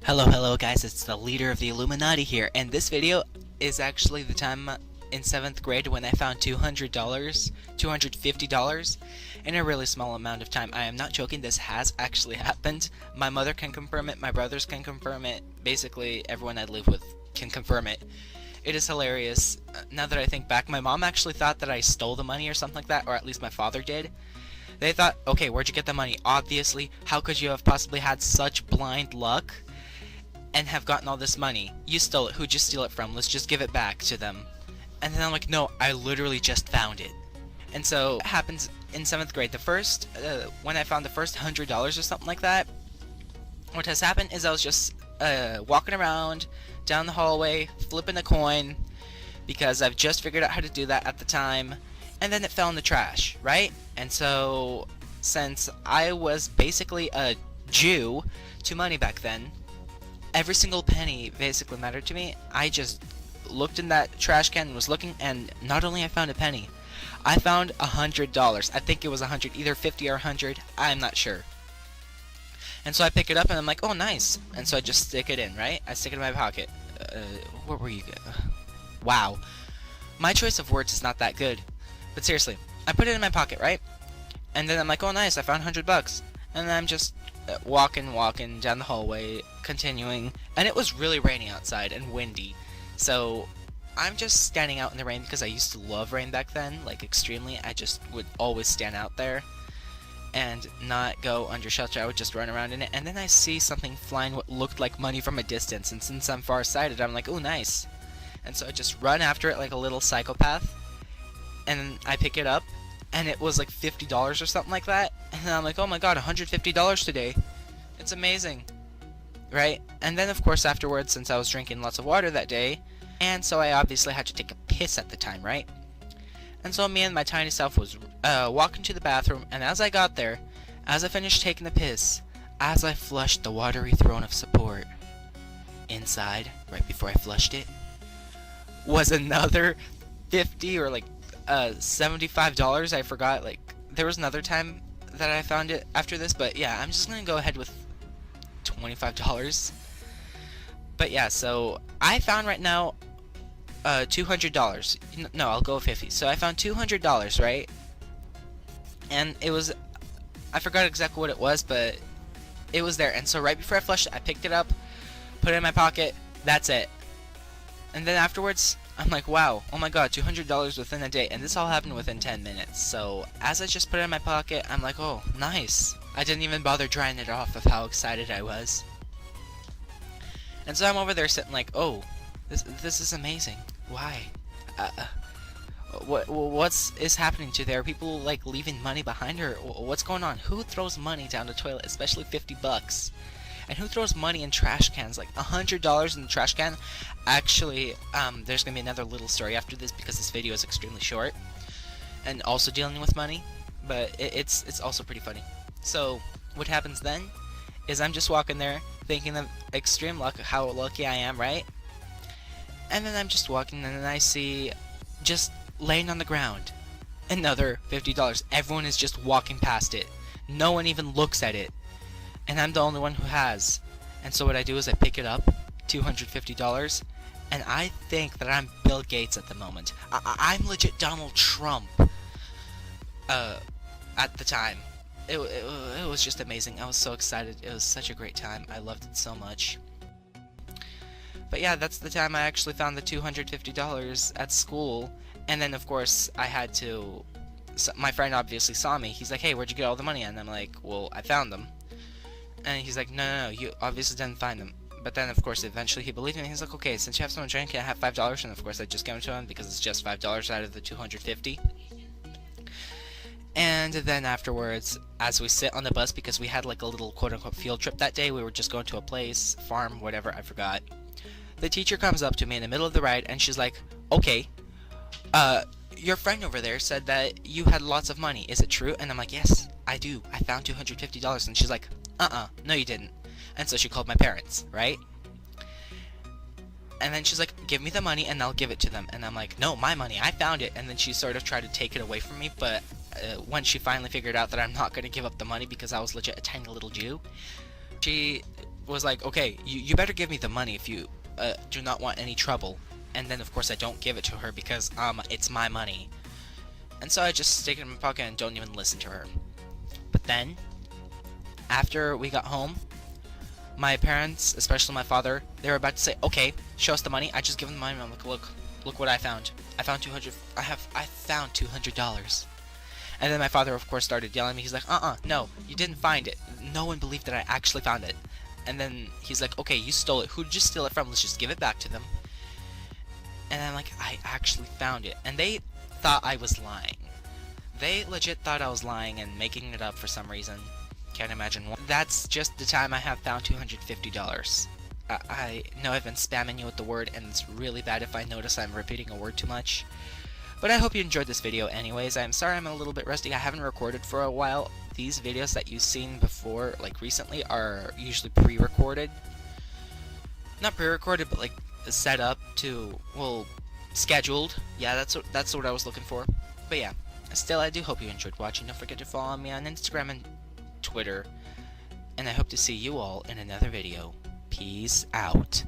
Hello guys, it's the leader of the Illuminati here, and this video is actually the time in 7th grade when I found $250 in a really small amount of time. I am not joking, this has actually happened. My mother can confirm it, my brothers can confirm it, basically everyone I live with can confirm it. It is hilarious. Now that I think back, my mom actually thought that I stole the money or something like that, or at least my father did. They thought, okay, where'd you get the money? Obviously, how could you have possibly had such blind luck and have gotten all this money? You stole it. Who'd you steal it from? Let's just give it back to them. And then I'm like, no, I literally just found it. And so it happens in 7th grade. The first, when I found the first $100 or something like that, what has happened is I was just walking around down the hallway, flipping a coin, because I've just figured out how to do that at the time, and then it fell in the trash, right? And so, since I was basically a Jew to money back then, every single penny basically mattered to me. I just looked in that trash can and was looking, and not only I found a penny, I found $100. I think it was 100, either 50 or 100, I'm not sure. And so I pick it up and I'm like, oh nice. And so I just stick it in, right? I stick it in my pocket. Where were you? Wow. My choice of words is not that good. But seriously, I put it in my pocket, right? And then I'm like, oh nice, I found $100. And then I'm just walking down the hallway, continuing, and it was really raining outside and windy, so I'm just standing out in the rain because I used to love rain back then, like extremely. I just would always stand out there and not go under shelter. I would just run around in it, and then I see something flying what looked like money from a distance, and since I'm far-sighted, I'm like, oh nice. And so I just run after it like a little psychopath, and I pick it up, and it was like $50 or something like that, and I'm like, oh my god, $150 today. It's amazing, right? And then of course afterwards, since I was drinking lots of water that day, and so I obviously had to take a piss at the time, right? And so me and my tiny self was walking to the bathroom, and as I got there, as I finished taking the piss, as I flushed the watery throne of support, inside, right before I flushed it, was another 50 or like $75. I forgot, like there was another time that I found it after this, but yeah, I'm just gonna go ahead with $25. But yeah, so I found right now $200. No, I'll go with 50. So I found $200, right? And it was, I forgot exactly what it was, but it was there. And so right before I flushed it, I picked it up, put it in my pocket. That's it. And then afterwards, I'm like, wow, oh my god, $200 within a day, and this all happened within 10 minutes. So as I just put it in my pocket, I'm like, oh, nice. I didn't even bother drying it off of how excited I was. And so I'm over there sitting like, oh, this is amazing. Why? What's happening to there? Are people like leaving money behind, or what's going on? Who throws money down the toilet, especially $50? And who throws money in trash cans? Like $100 in the trash can? Actually, there's gonna be another little story after this because this video is extremely short and also dealing with money, but it's also pretty funny. So what happens then is I'm just walking there thinking of extreme luck, how lucky I am, right? And then I'm just walking, and then I see just laying on the ground another $50. Everyone is just walking past it. No one even looks at it. And I'm the only one who has. And so what I do is I pick it up, $250, and I think that I'm Bill Gates at the moment. I'm legit Donald Trump at the time. It was just amazing. I was so excited. It was such a great time. I loved it so much. But yeah, that's the time I actually found the $250 at school. And then of course I had to, my friend obviously saw me. He's like, hey, where'd you get all the money? And I'm like, well, I found them. And he's like, no, you obviously didn't find them. But then, of course, eventually he believed me. And he's like, okay, since you have someone drink, can I have $5? And of course, I just gave it to him because it's just $5 out of the 250. And then afterwards, as we sit on the bus, because we had like a little quote-unquote field trip that day, we were just going to a place, farm, whatever, I forgot. The teacher comes up to me in the middle of the ride, and she's like, okay, your friend over there said that you had lots of money. Is it true? And I'm like, yes, I do. I found $250. And she's like, no you didn't. And so she called my parents, right? And then she's like, give me the money and I'll give it to them. And I'm like, no, my money, I found it. And then she sort of tried to take it away from me, but when she finally figured out that I'm not going to give up the money because I was legit a tiny little Jew, she was like, okay, you better give me the money if you do not want any trouble. And then of course I don't give it to her because it's my money. And so I just stick it in my pocket and don't even listen to her. But then, after we got home, my parents, especially my father, they were about to say, okay, show us the money. I just give them the money. I'm like, look what I found. I found $200. And then my father, of course, started yelling at me. He's like, no, you didn't find it. No one believed that I actually found it. And then he's like, okay, you stole it. Who did you steal it from? Let's just give it back to them. And I'm like, I actually found it. And they thought I was lying. They legit thought I was lying and making it up for some reason. Can't imagine why. That's just the time I have found $250. I know I've been spamming you with the word, and it's really bad if I notice I'm repeating a word too much. But I hope you enjoyed this video anyways. I'm sorry I'm a little bit rusty. I haven't recorded for a while. These videos that you've seen before, like recently, are usually pre-recorded. Not pre-recorded, but like set up to, well, scheduled. Yeah, that's what I was looking for. But yeah, still, I do hope you enjoyed watching. Don't forget to follow me on Instagram and Twitter. And I hope to see you all in another video. Peace out.